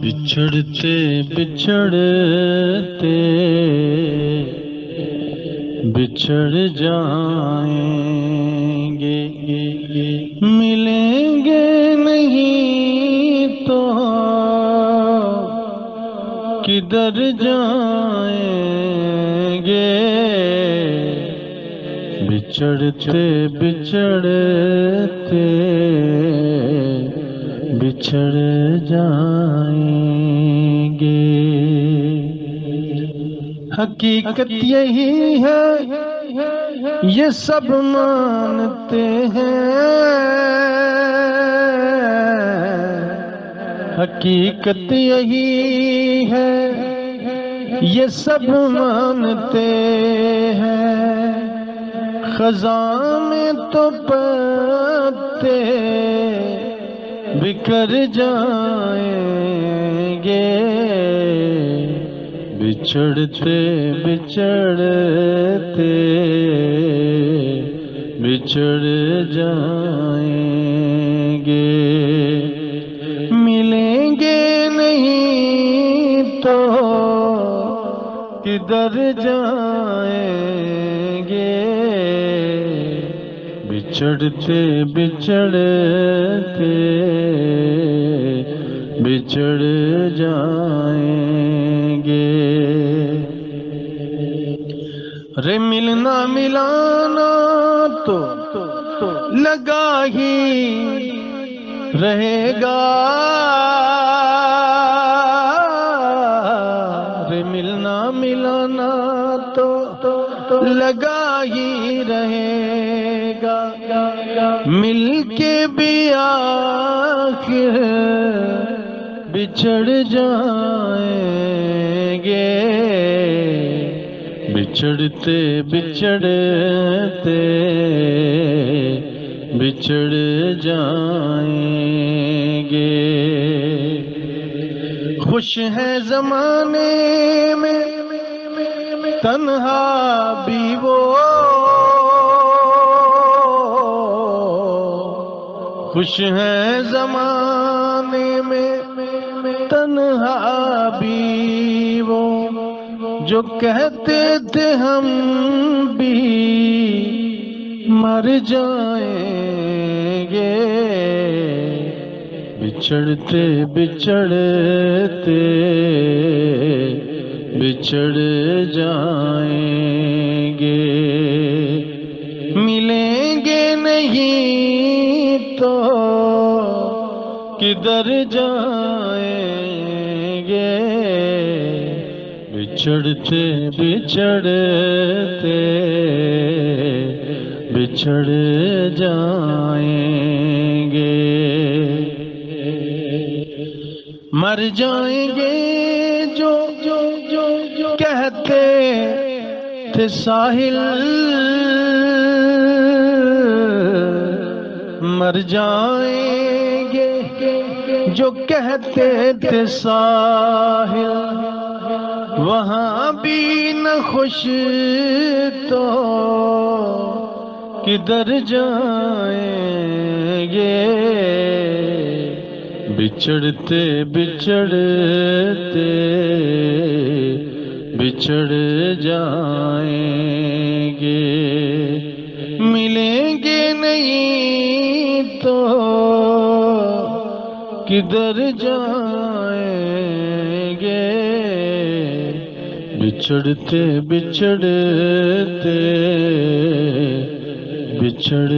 بچھڑتے بچھڑتے بچھڑ جائیں گے، ملیں گے نہیں تو کدھر جائیں گے، بچھڑتے بچھڑتے بچھڑ جائیں گے۔ حقیقت یہی ہے یہ سب مانتے ہیں، حقیقت یہی ہے یہ سب مانتے ہیں، خزاں میں تو پتے بکھر جائیں گے، بچھڑتے بچھڑتے بچھڑ جائیں گے، ملیں گے نہیں تو کدھر جائیں گے، بچھڑتے بچھڑتے بچھڑ جائیں گے۔ رے ملنا ملانا تو لگا ہی رہے گا، رے ملنا ملانا تو لگا ہی رہے گا، مل کے بھی آخر بچھڑ جائیں گے، بچھڑتے بچھڑتے بچھڑ جائیں گے۔ خوش ہے زمانے میں تنہا بھی وہ، خوش ہے زمانے میں تنہا بھی وہ، جو کہتے تھے ہم بھی مر جائیں گے، بچھڑتے بچھڑتے بچھڑ جائیں گے، ملیں گے نہیں تو کدھر جائیں گے، بچھڑتے بچھڑتے بچھڑ جائیں گے، مر جائیں گے جو کہتے تھے ساحل، مر جائیں گے جو کہتے تھے ساحل، وہاں بھی نہ خوش تو کدھر جائیں گے، بچھڑتے بچھڑتے بچھڑ جائیں گے، ملیں گے نہیں تو کدھر جائیں گے، بچھڑتے بچھڑتے بچھڑ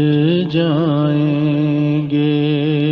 جائیں گے۔